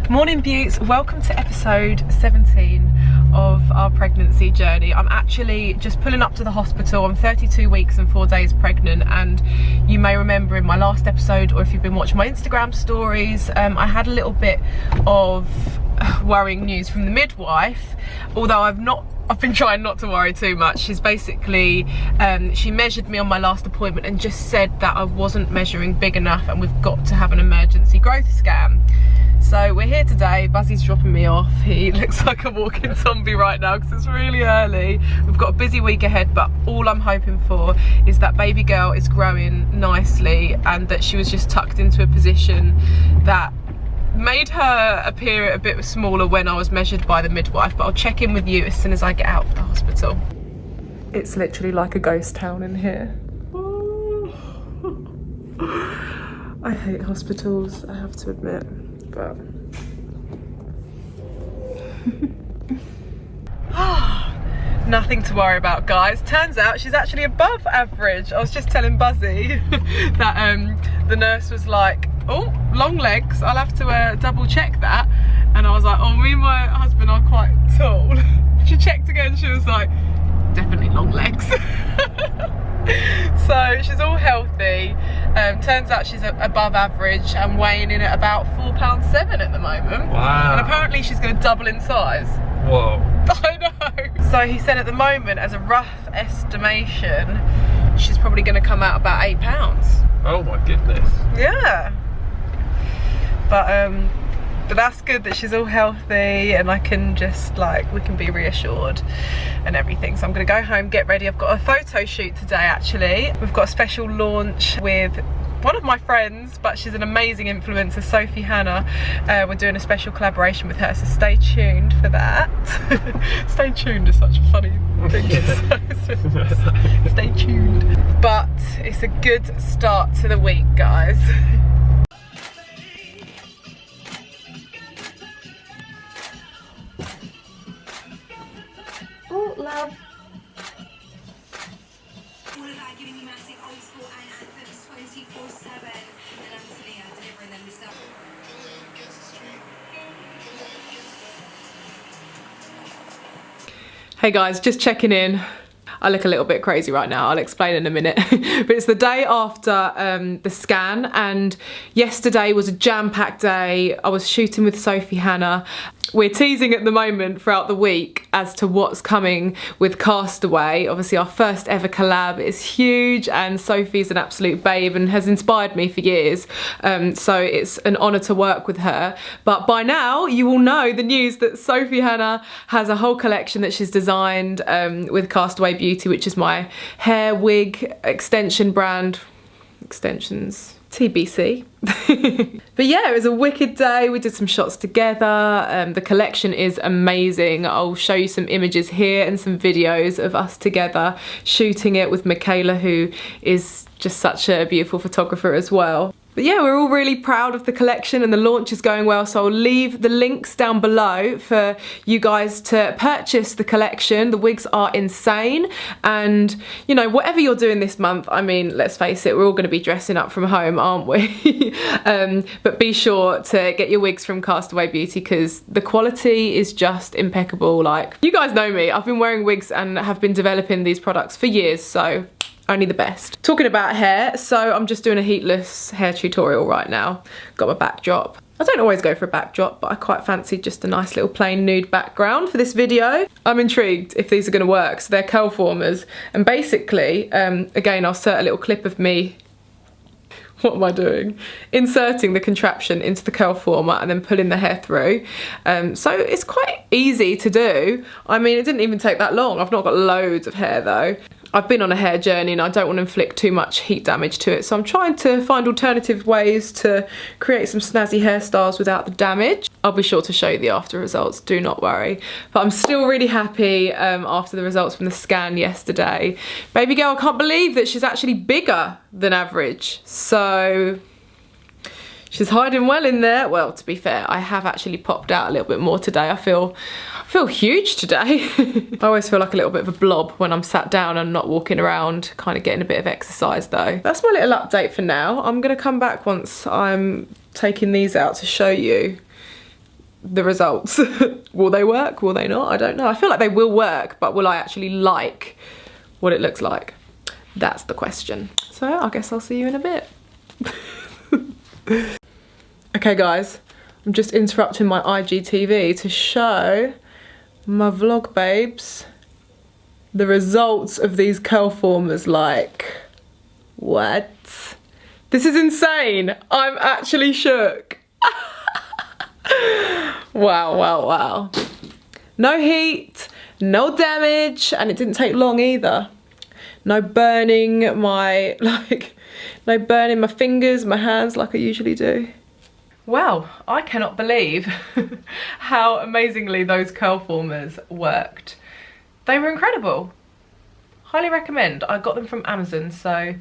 Morning beauts, welcome to episode 17 of our pregnancy journey. I'm actually just pulling up to the hospital. I'm 32 weeks and 4 days pregnant, and you may remember in my last episode, or if you've been watching my Instagram stories, I had a little bit of worrying news from the midwife, although I've been trying not to worry too much. She's basically, she measured me on my last appointment and just said that I wasn't measuring big enough and we've got to have an emergency growth scan. So we're here today, Buzzy's dropping me off. He looks like a walking zombie right now because it's really early. We've got a busy week ahead, but all I'm hoping for is that baby girl is growing nicely and that she was just tucked into a position that made her appear a bit smaller when I was measured by the midwife. But I'll check in with you as soon as I get out of the hospital. It's literally like a ghost town in here. I hate hospitals, I have to admit. But nothing to worry about, guys. Turns out she's actually above average. I was just telling Buzzy that the nurse was like, oh, long legs, I'll have to double check that. And I was like, oh, me and my husband are quite tall. She checked again, she was like, definitely long legs. So she's all healthy. Turns out she's above average and weighing in at about £4.7 at the moment. Wow. And apparently she's going to double in size. Whoa. I know. So he said at the moment, as a rough estimation, she's probably going to come out about £8. Oh my goodness. Yeah. But that's good that she's all healthy and I can just we can be reassured and everything. So I'm gonna go home, get ready. I've got a photo shoot today actually. We've got a special launch with one of my friends, but she's an amazing influencer, Sophie Hannah. We're doing a special collaboration with her, so stay tuned for that. Stay tuned is such a funny thing to say. Stay tuned. But it's a good start to the week, guys. Oh, love. Hey guys, just checking in. I look a little bit crazy right now, I'll explain in a minute. But it's the day after the scan, and yesterday was a jam-packed day. I was shooting with Sophie Hannah. We're teasing at the moment throughout the week as to what's coming with Castaway. Obviously our first ever collab is huge and Sophie's an absolute babe and has inspired me for years. So it's an honour to work with her. But by now you will know the news that Sophie Hannah has a whole collection that she's designed with Castaway Beauty, which is my hair wig extension brand. Extensions. TBC. But yeah, it was a wicked day. We did some shots together. The collection is amazing. I'll show you some images here and some videos of us together shooting it with Michaela, who is just such a beautiful photographer as well. But yeah, we're all really proud of the collection and the launch is going well, so I'll leave the links down below for you guys to purchase the collection. The wigs are insane, and you know, whatever you're doing this month, I mean, let's face it, we're all going to be dressing up from home, aren't we? But be sure to get your wigs from Castaway Beauty because the quality is just impeccable. Like, you guys know me, I've been wearing wigs and have been developing these products for years, so only the best. Talking about hair, so I'm just doing a heatless hair tutorial right now. Got my backdrop. I don't always go for a backdrop, but I quite fancy just a nice little plain nude background for this video. I'm intrigued if these are gonna work. So they're curl formers, and basically, again, I'll insert a little clip of me. What am I doing? Inserting the contraption into the curl former and then pulling the hair through. So it's quite easy to do. I mean, it didn't even take that long. I've not got loads of hair though. I've been on a hair journey and I don't want to inflict too much heat damage to it, so I'm trying to find alternative ways to create some snazzy hairstyles without the damage. I'll be sure to show you the after results, do not worry. But I'm still really happy after the results from the scan yesterday. Baby girl, I can't believe that she's actually bigger than average. So she's hiding well in there. Well, to be fair, I have actually popped out a little bit more today. I feel huge today. I always feel like a little bit of a blob when I'm sat down and not walking around, kind of getting a bit of exercise though. That's my little update for now. I'm gonna come back once I'm taking these out to show you the results. Will they work? Will they not? I don't know. I feel like they will work, but will I actually like what it looks like? That's the question. So I guess I'll see you in a bit. Okay guys, I'm just interrupting my IGTV to show my vlog babes the results of these curl formers. Like, what? This is insane. I'm actually shook. Wow, wow, wow. No heat, no damage, and it didn't take long either. No burning my, no burning my fingers, my hands like I usually do. Well, I cannot believe how amazingly those curl formers worked. They were incredible. Highly recommend. I got them from Amazon, so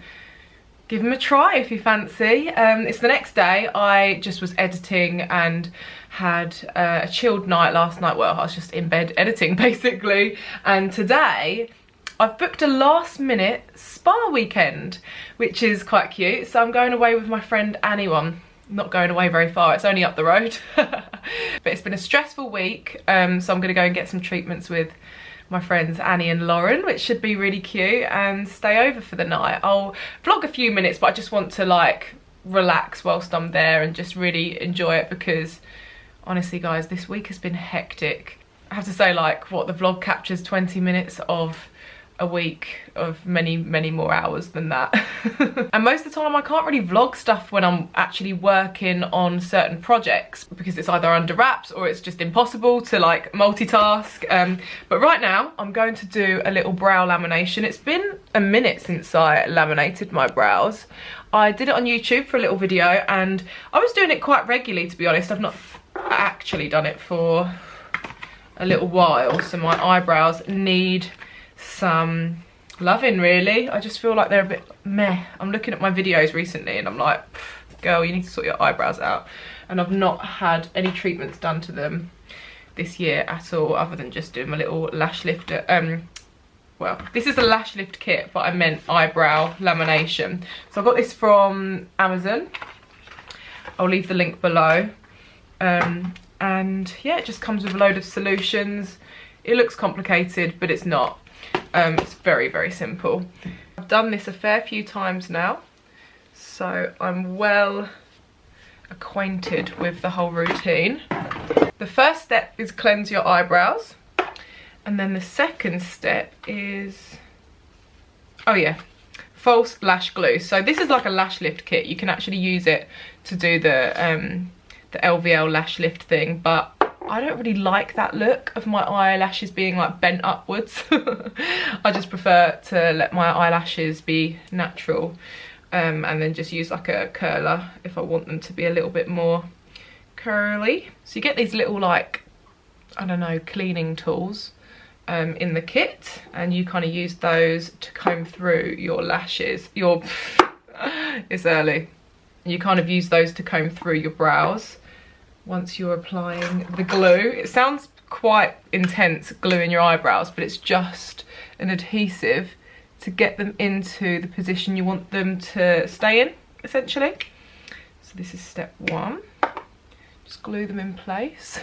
give them a try if you fancy. It's the next day. I just was editing and had a chilled night last night. Well, I was just in bed editing basically. And today I've booked a last minute spa weekend, which is quite cute. So I'm going away with my friend Annie. I'm not going away very far, it's only up the road. But it's been a stressful week, so I'm gonna go and get some treatments with my friends Annie and Lauren, which should be really cute, and stay over for the night. I'll vlog a few minutes, but I just want to like relax whilst I'm there and just really enjoy it, because honestly guys, this week has been hectic. I have to say, like, what, the vlog captures 20 minutes of a week of many more hours than that. And most of the time I can't really vlog stuff when I'm actually working on certain projects, because it's either under wraps or it's just impossible to like multitask. But right now I'm going to do a little brow lamination. It's been a minute since I laminated my brows. I did it on YouTube for a little video, and I was doing it quite regularly, to be honest. I've not actually done it for a little while, so my eyebrows need some loving, really. I just feel like they're a bit meh. I'm looking at my videos recently and I'm like, girl, you need to sort your eyebrows out. And I've not had any treatments done to them this year at all, other than just doing my little lash lifter. Well, this is a lash lift kit, but I meant eyebrow lamination. So I got this from Amazon. I'll leave the link below. And yeah, it just comes with a load of solutions. It looks complicated, but it's not. It's very simple. I've done this a fair few times now, so I'm well acquainted with the whole routine. The first step is cleanse your eyebrows, and then the second step is, oh yeah, false lash glue. So this is like a lash lift kit. You can actually use it to do the LVL lash lift thing, but I don't really like that look of my eyelashes being like bent upwards. I just prefer to let my eyelashes be natural, and then just use like a curler if I want them to be a little bit more curly. So you get these little, like, I don't know, cleaning tools in the kit, and you kind of use those to comb through your lashes. It's early. You kind of use those to comb through your brows once you're applying the glue. It sounds quite intense, gluing your eyebrows, but it's just an adhesive to get them into the position you want them to stay in, essentially. So this is step one. Just glue them in place.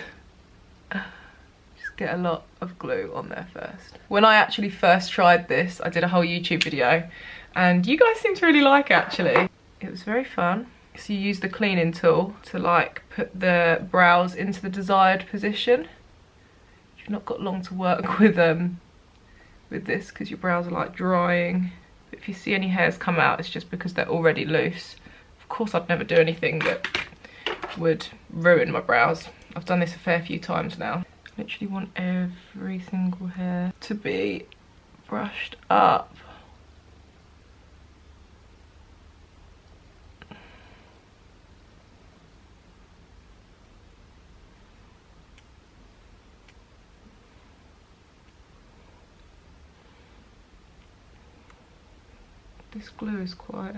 Just get a lot of glue on there first. When I actually first tried this, I did a whole YouTube video, and you guys seem to really like it, actually. It was very fun. So you use the cleaning tool to like put the brows into the desired position. You've not got long to work with this, because your brows are like drying. But if you see any hairs come out, it's just because they're already loose. Of course, I'd never do anything that would ruin my brows. I've done this a fair few times now. I literally want every single hair to be brushed up. This glue is quite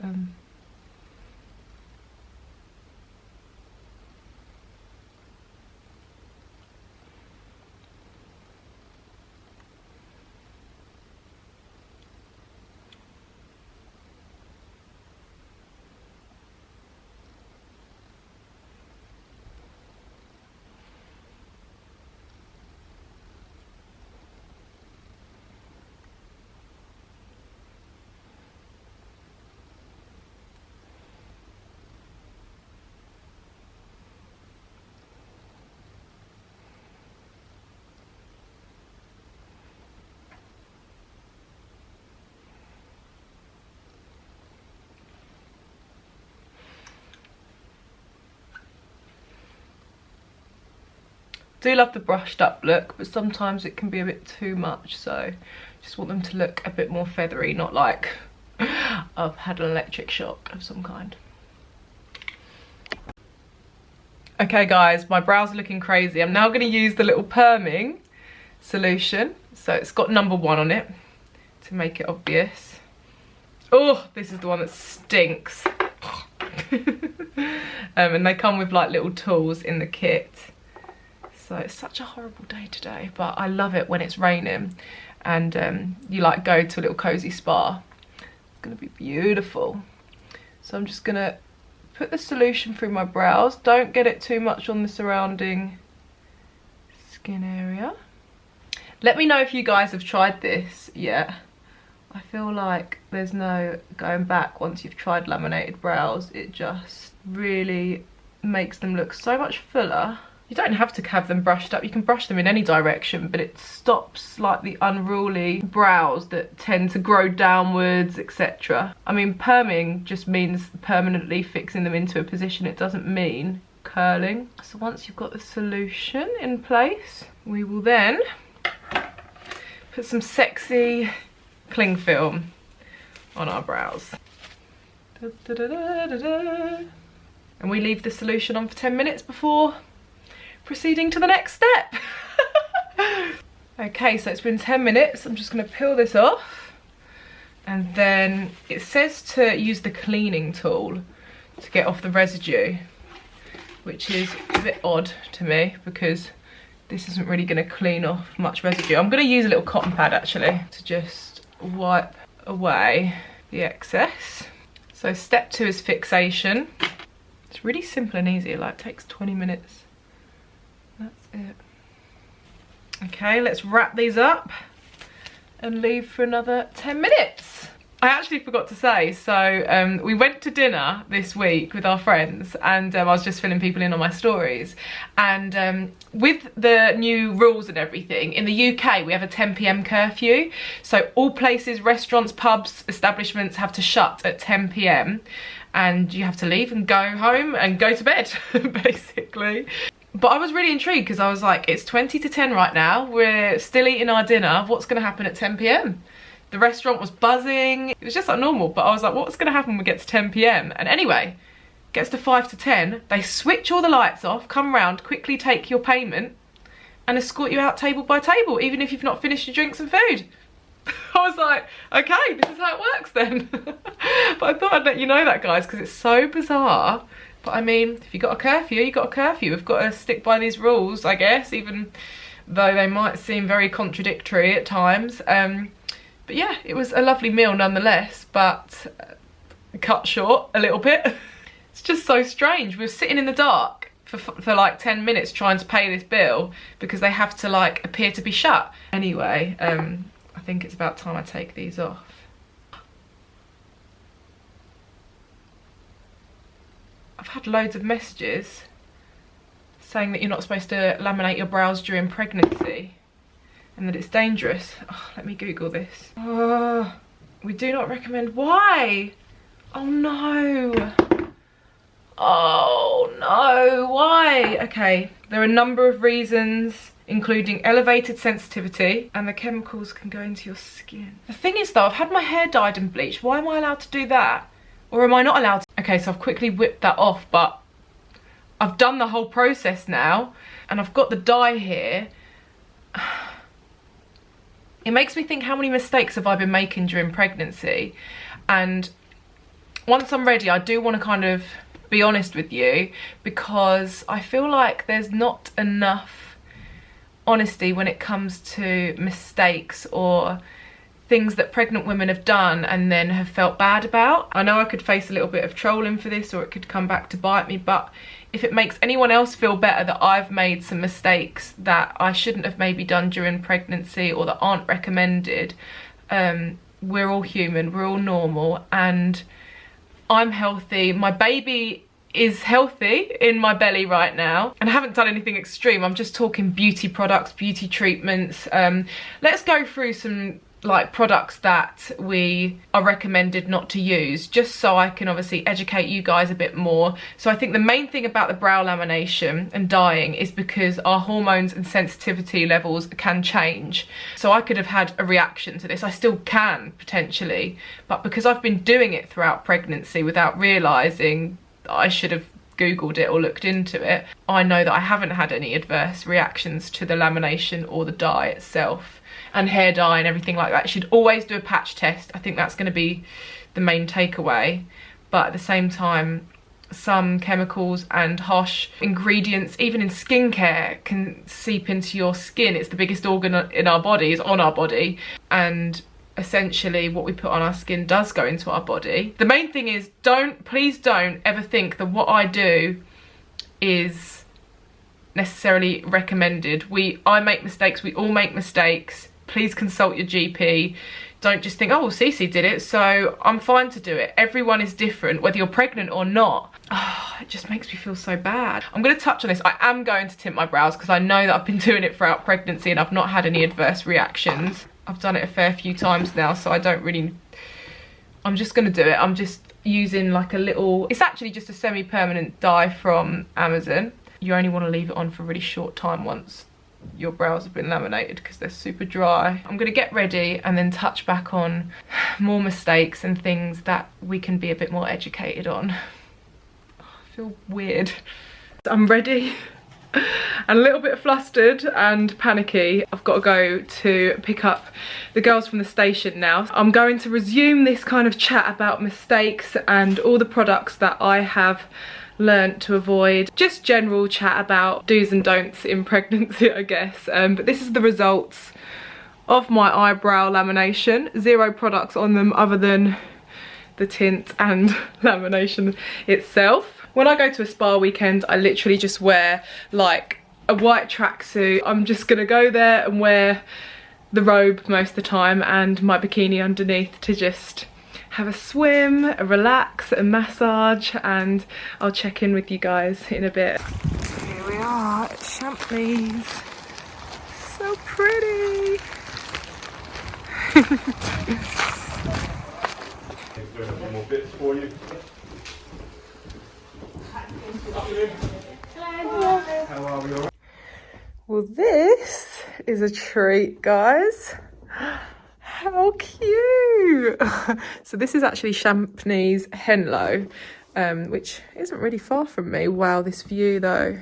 Do love the brushed up look, but sometimes it can be a bit too much, so just want them to look a bit more feathery, not like I've had an electric shock of some kind. Okay guys, my brows are looking crazy. I'm now going to use the little perming solution. So it's got number 1 on it to make it obvious. Oh, this is the one that stinks. And they come with like little tools in the kit. So it's such a horrible day today, but I love it when it's raining and you like go to a little cozy spa. It's gonna be beautiful. So I'm just gonna put the solution through my brows. Don't get it too much on the surrounding skin area. Let me know if you guys have tried this yet. I feel like there's no going back once you've tried laminated brows. It just really makes them look so much fuller. You don't have to have them brushed up, you can brush them in any direction, but it stops like the unruly brows that tend to grow downwards, etc. I mean, perming just means permanently fixing them into a position. It doesn't mean curling. So once you've got the solution in place, we will then put some sexy cling film on our brows. Da, da, da, da, da, da. And we leave the solution on for 10 minutes before proceeding to the next step. Okay, so it's been 10 minutes. I'm just going to peel this off, and then it says to use the cleaning tool to get off the residue, which is a bit odd to me because this isn't really going to clean off much residue. I'm going to use a little cotton pad actually to just wipe away the excess. So step 2 is fixation. It's really simple and easy, it like takes 20 minutes. That's it. Okay, let's wrap these up and leave for another 10 minutes. I actually forgot to say, so we went to dinner this week with our friends, and I was just filling people in on my stories, and with the new rules and everything, in the UK we have a 10 PM curfew, so all places, restaurants, pubs, establishments have to shut at 10 PM and you have to leave and go home and go to bed basically. But I was really intrigued because I was like, it's 20 to 10 right now, we're still eating our dinner, what's going to happen at 10 PM? The restaurant was buzzing, it was just like normal, but I was like, what's going to happen when we get to 10 PM? And anyway, gets to 5 to 10, they switch all the lights off, come round, quickly take your payment and escort you out table by table, even if you've not finished your drinks and food. I was like, okay, this is how it works then. But I thought I'd let you know that, guys, because it's so bizarre. But I mean, if you got a curfew, you got a curfew. We've got to stick by these rules, I guess, even though they might seem very contradictory at times. But yeah, it was a lovely meal nonetheless, but cut short a little bit. It's just so strange. We were sitting in the dark for like 10 minutes trying to pay this bill because they have to like appear to be shut. Anyway, I think it's about time I take these off. I've had loads of messages saying that you're not supposed to laminate your brows during pregnancy and that it's dangerous. Oh, let me Google this. Oh, we do not recommend. Why? Oh no. Oh no, why? Okay, there are a number of reasons, including elevated sensitivity, and the chemicals can go into your skin. The thing is though, I've had my hair dyed and bleached. Why am I allowed to do that? Or am I not allowed to? Okay, so I've quickly whipped that off, but I've done the whole process now, and I've got the dye here. It makes me think, how many mistakes have I been making during pregnancy? And once I'm ready, I do want to kind of be honest with you, because I feel like there's not enough honesty when it comes to mistakes or things that pregnant women have done and then have felt bad about. I know I could face a little bit of trolling for this, or it could come back to bite me, but if it makes anyone else feel better that I've made some mistakes that I shouldn't have maybe done during pregnancy or that aren't recommended, we're all human, we're all normal, and I'm healthy. My baby is healthy in my belly right now, and I haven't done anything extreme. I'm just talking beauty products, beauty treatments. Let's go through some like products that we are recommended not to use, just so I can obviously educate you guys a bit more. So I think the main thing about the brow lamination and dyeing is because our hormones and sensitivity levels can change. So I could have had a reaction to this, I still can potentially, but because I've been doing it throughout pregnancy without realising that I should have Googled it or looked into it, I know that I haven't had any adverse reactions to the lamination or the dye itself. And hair dye and everything like that. You should always do a patch test. I think that's going to be the main takeaway. But at the same time, some chemicals and harsh ingredients, even in skincare, can seep into your skin. It's the biggest organ in our body, is on our body. And essentially what we put on our skin does go into our body. The main thing is, please don't ever think that what I do is necessarily recommended. I make mistakes, we all make mistakes. Please consult your GP. Don't just think, oh, well, Cece did it, so I'm fine to do it. Everyone is different, whether you're pregnant or not. Oh, it just makes me feel so bad. I'm going to touch on this. I am going to tint my brows because I know that I've been doing it throughout pregnancy and I've not had any adverse reactions. I've done it a fair few times now, so I don't really... I'm just going to do it. I'm just using like a little... It's actually just a semi-permanent dye from Amazon. You only want to leave it on for a really short time once your brows have been laminated because they're super dry. I'm gonna get ready and then touch back on more mistakes and things that we can be a bit more educated on. I feel weird. I'm ready and a little bit flustered and panicky. I've got to go to pick up the girls from the station now. I'm going to resume this kind of chat about mistakes and all the products that I have learnt to avoid. Just general chat about do's and don'ts in pregnancy, I guess. But this is the results of my eyebrow lamination. 0 products on them other than the tint and lamination itself. When I go to a spa weekend, I literally just wear like a white tracksuit. I'm just gonna go there and wear the robe most of the time and my bikini underneath to just have a swim, a relax, a massage, and I'll check in with you guys in a bit. Here we are at Champneys. So pretty. More bits for you. Hello. How are we all right? Well, this is a treat, guys. How cute! So this is actually Champneys Henlow, which isn't really far from me. Wow, this view though.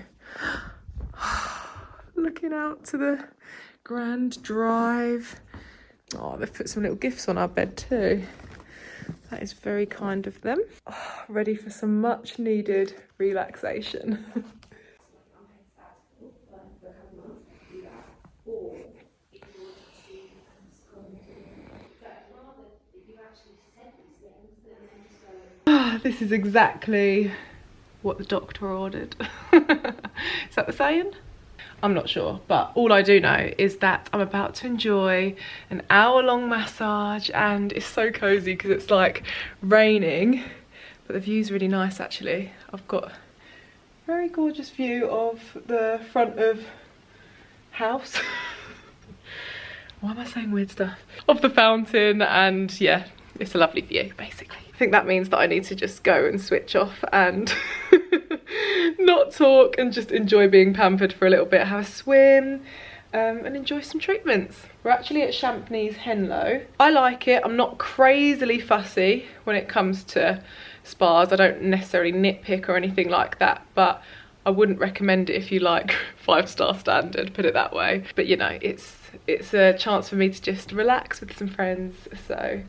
Looking out to the Grand Drive. Oh, they've put some little gifts on our bed too. That is very kind of them. Oh, ready for some much needed relaxation. This is exactly what the doctor ordered. Is that the saying? I'm not sure, but all I do know is that I'm about to enjoy an hour-long massage and it's so cozy because it's like raining, but the view's really nice actually. I've got a very gorgeous view of the front of house. Why am I saying weird stuff? Of the fountain, and yeah, it's a lovely view basically. I think that means that I need to just go and switch off and not talk and just enjoy being pampered for a little bit, have a swim and enjoy some treatments. We're actually at Champneys Henlow. I like it. I'm not crazily fussy when it comes to spas. I don't necessarily nitpick or anything like that, but I wouldn't recommend it if you like 5-star standard, put it that way. But you know, it's a chance for me to just relax with some friends, so.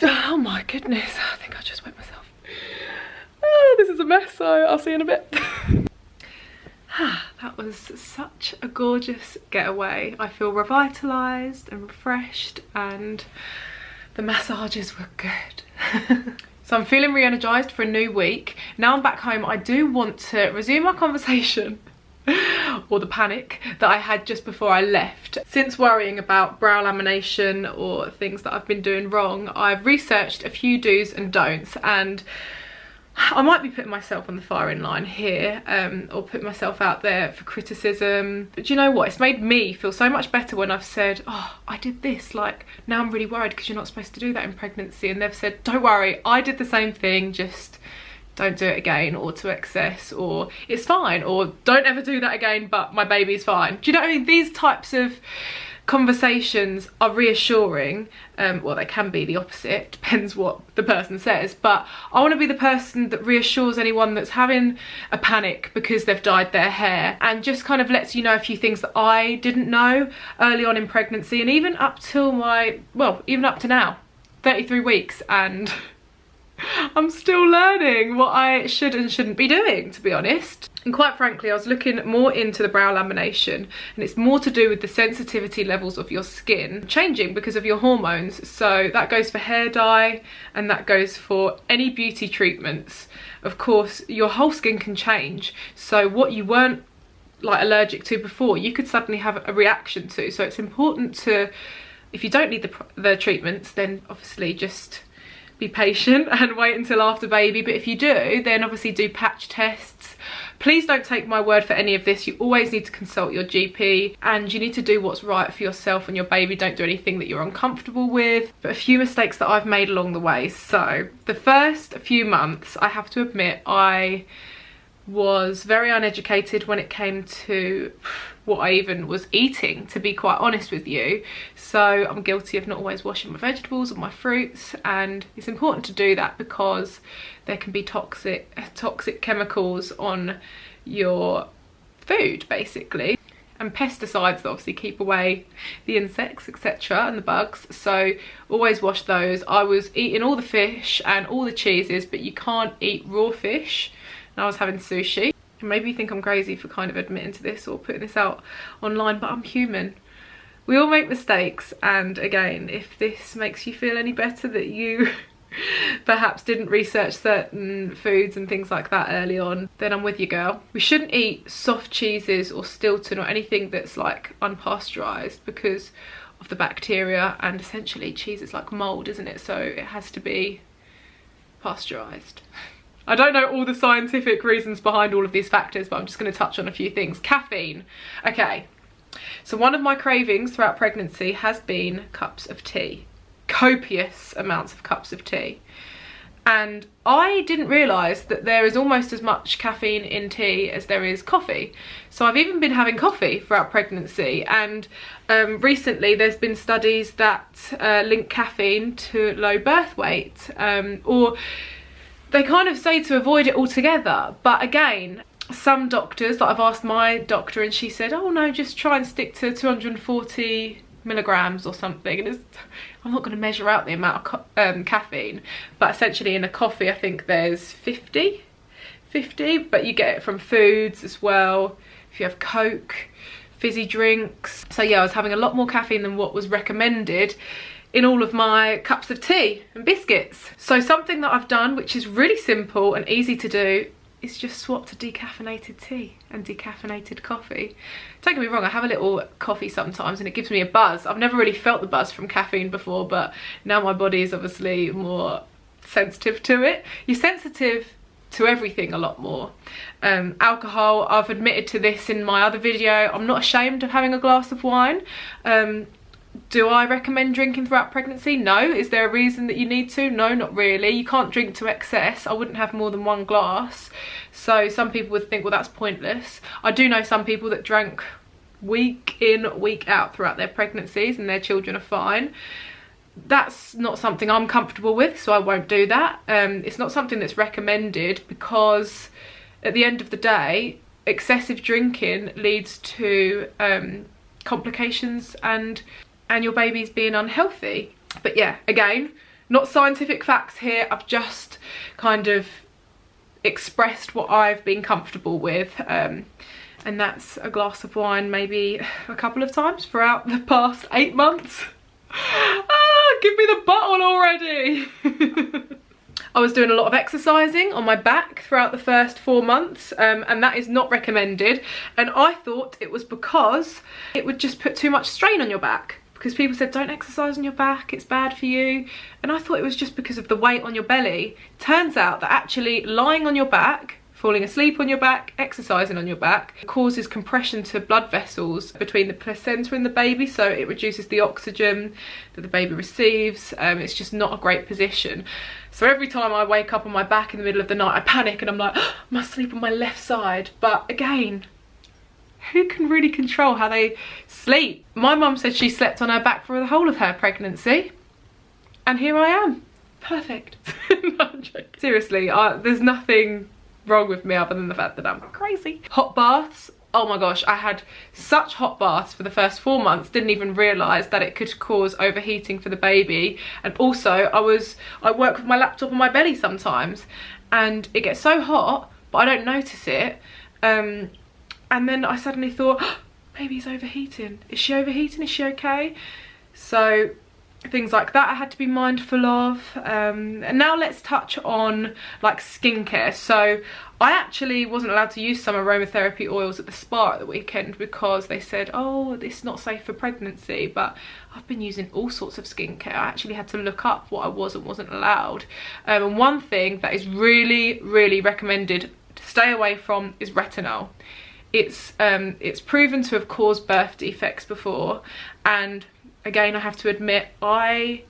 Oh my goodness, I think I just wet myself. Oh, this is a mess, so I'll see you in a bit. That was such a gorgeous getaway. I feel revitalised and refreshed and the massages were good. So I'm feeling re-energised for a new week. Now I'm back home, I do want to resume our conversation or the panic that I had just before I left. Since worrying about brow lamination or things that I've been doing wrong, I've researched a few do's and don'ts, and I might be putting myself on the firing line here, or putting myself out there for criticism. But do you know what? It's made me feel so much better when I've said, oh, I did this. Like, now I'm really worried because you're not supposed to do that in pregnancy. And they've said, don't worry, I did the same thing, just don't do it again, or to excess, or it's fine, or don't ever do that again, but my baby's fine. Do you know what I mean? These types of conversations are reassuring. Well, they can be the opposite, depends what the person says, but I want to be the person that reassures anyone that's having a panic because they've dyed their hair, and just kind of lets you know a few things that I didn't know early on in pregnancy, and even up till even up to now, 33 weeks, and I'm still learning what I should and shouldn't be doing, to be honest. And quite frankly, I was looking more into the brow lamination, and it's more to do with the sensitivity levels of your skin changing because of your hormones. So that goes for hair dye, and that goes for any beauty treatments. Of course, your whole skin can change. So what you weren't like allergic to before, you could suddenly have a reaction to. So it's important to, if you don't need the treatments, then obviously just be patient and wait until after baby. But if you do, then obviously do patch tests. Please don't take my word for any of this. You always need to consult your GP, and you need to do what's right for yourself and your baby. Don't do anything that you're uncomfortable with. But a few mistakes that I've made along the way. So the first few months, I have to admit, I was very uneducated when it came to what I even was eating, to be quite honest with you. So I'm guilty of not always washing my vegetables or my fruits, and it's important to do that because there can be toxic chemicals on your food, basically, and pesticides that obviously keep away the insects, etc., and the bugs. So always wash those. I was eating all the fish and all the cheeses, but you can't eat raw fish, and I was having sushi. And maybe you think I'm crazy for kind of admitting to this or putting this out online, but I'm human. We all make mistakes, and again, if this makes you feel any better that you perhaps didn't research certain foods and things like that early on, then I'm with you, girl. We shouldn't eat soft cheeses or Stilton or anything that's like unpasteurized because of the bacteria, and essentially cheese is like mold, isn't it? So it has to be pasteurized. I don't know all the scientific reasons behind all of these factors, but I'm just going to touch on a few things. Caffeine. Okay, so one of my cravings throughout pregnancy has been cups of tea. Copious amounts of cups of tea. And I didn't realise that there is almost as much caffeine in tea as there is coffee. So I've even been having coffee throughout pregnancy, and recently there's been studies that link caffeine to low birth weight, or they kind of say to avoid it altogether. But again, some doctors, like I've asked my doctor, and she said, oh no, just try and stick to 240 milligrams or something. And I'm not going to measure out the amount of caffeine, but essentially in a coffee I think there's 50, but you get it from foods as well, if you have Coke, fizzy drinks. So yeah, I was having a lot more caffeine than what was recommended in all of my cups of tea and biscuits. So something that I've done, which is really simple and easy to do, is just swap to decaffeinated tea and decaffeinated coffee. Don't get me wrong, I have a little coffee sometimes and it gives me a buzz. I've never really felt the buzz from caffeine before, but now my body is obviously more sensitive to it. You're sensitive to everything a lot more. Alcohol, I've admitted to this in my other video, I'm not ashamed of having a glass of wine. Do I recommend drinking throughout pregnancy? No. Is there a reason that you need to? No, not really. You can't drink to excess. I wouldn't have more than one glass. So some people would think, well, that's pointless. I do know some people that drank week in, week out throughout their pregnancies, and their children are fine. That's not something I'm comfortable with, so I won't do that. It's not something that's recommended because at the end of the day, excessive drinking leads to complications and your baby's being unhealthy. But yeah, again, not scientific facts here. I've just kind of expressed what I've been comfortable with, and that's a glass of wine maybe a couple of times throughout the past 8 months. Give me the bottle already. I was doing a lot of exercising on my back throughout the first 4 months, and that is not recommended. And I thought it was because it would just put too much strain on your back. because people said don't exercise on your back, it's bad for you, and I thought it was just because of the weight on your belly. Turns out that actually lying on your back, falling asleep on your back, exercising on your back, causes compression to blood vessels between the placenta and the baby, so it reduces the oxygen that the baby receives. It's just not a great position. So every time I wake up on my back in the middle of the night, I panic and I'm like, oh, I must sleep on my left side. But again, who can really control how they sleep? My mum said she slept on her back for the whole of her pregnancy, and here I am, perfect. No, I'm joking. Seriously, there's nothing wrong with me other than the fact that I'm crazy. Hot baths, oh my gosh, I had such hot baths for the first 4 months, didn't even realise that it could cause overheating for the baby. And also I work with my laptop on my belly sometimes and it gets so hot but I don't notice it, and then I suddenly thought, oh, baby's overheating. Is she overheating? Is she okay? So things like that I had to be mindful of. And now let's touch on like skincare. So I actually wasn't allowed to use some aromatherapy oils at the spa at the weekend because they said, oh, it's not safe for pregnancy, but I've been using all sorts of skincare. I actually had to look up what I was and wasn't allowed. And one thing that is really, really recommended to stay away from is retinol. It's proven to have caused birth defects before, and again, I have to admit, I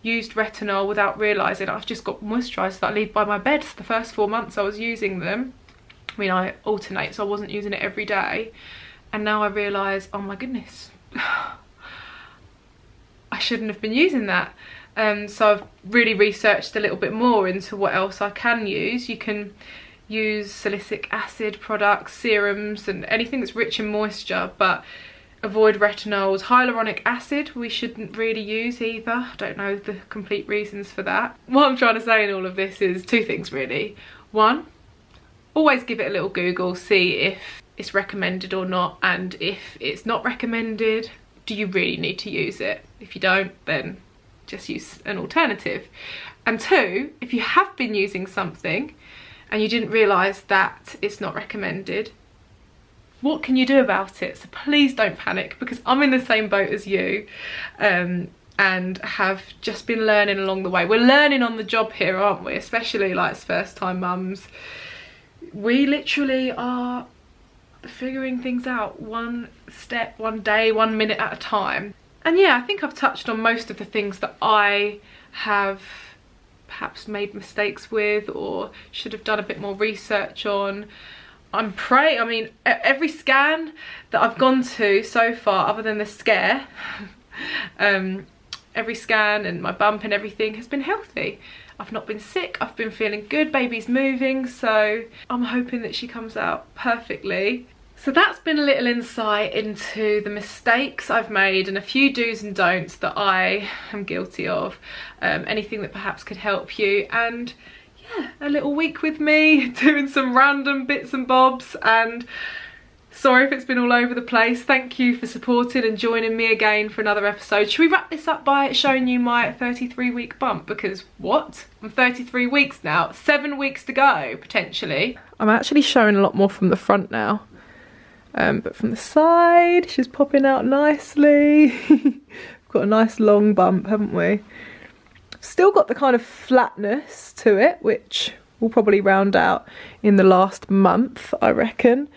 used retinol without realising. I've just got moisturisers that I leave by my bed. For the first 4 months I was using them. I mean, I alternate, so I wasn't using it every day. And now I realise, oh my goodness, I shouldn't have been using that. So I've really researched a little bit more into what else I can use. You can use salicylic acid products, serums, and anything that's rich in moisture, but avoid retinols. Hyaluronic acid we shouldn't really use either. I don't know the complete reasons for that. What I'm trying to say in all of this is two things really. One, always give it a little Google, see if it's recommended or not, and if it's not recommended, do you really need to use it? If you don't, then just use an alternative. And two, if you have been using something and you didn't realise that it's not recommended, what can you do about it? So please don't panic, because I'm in the same boat as you, and have just been learning along the way. We're learning on the job here, aren't we? Especially like as first time mums. We literally are figuring things out one step, one day, 1 minute at a time. And yeah, I think I've touched on most of the things that I have perhaps made mistakes with or should have done a bit more research on. I mean, every scan that I've gone to so far, other than the scare, every scan and my bump and everything has been healthy. I've not been sick, I've been feeling good, baby's moving, so I'm hoping that she comes out perfectly. So that's been a little insight into the mistakes I've made and a few do's and don'ts that I am guilty of. Anything that perhaps could help you, and yeah, a little week with me doing some random bits and bobs, and sorry if it's been all over the place. Thank you for supporting and joining me again for another episode. Should we wrap this up by showing you my 33-week bump? Because what? I'm 33 weeks now, 7 weeks to go potentially. I'm actually showing a lot more from the front now, but from the side she's popping out nicely. We've got a nice long bump, haven't we? Still got the kind of flatness to it, which will probably round out in the last month, I reckon.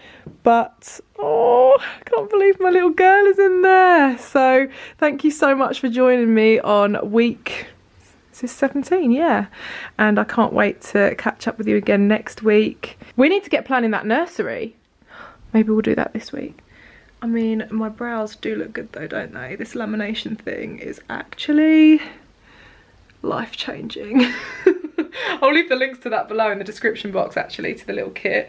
But oh, I can't believe my little girl is in there. So thank you so much for joining me on week, is this 17? Yeah. And I can't wait to catch up with you again next week. We need to get planning that nursery. Maybe we'll do that this week. I mean, my brows do look good though, don't they? This lamination thing is actually life-changing. I'll leave the links to that below in the description box, actually, to the little kit.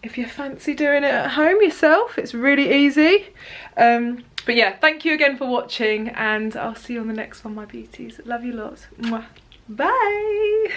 If you fancy doing it at home yourself, it's really easy. But yeah, thank you again for watching, and I'll see you on the next one, my beauties. Love you lots. Mwah. Bye.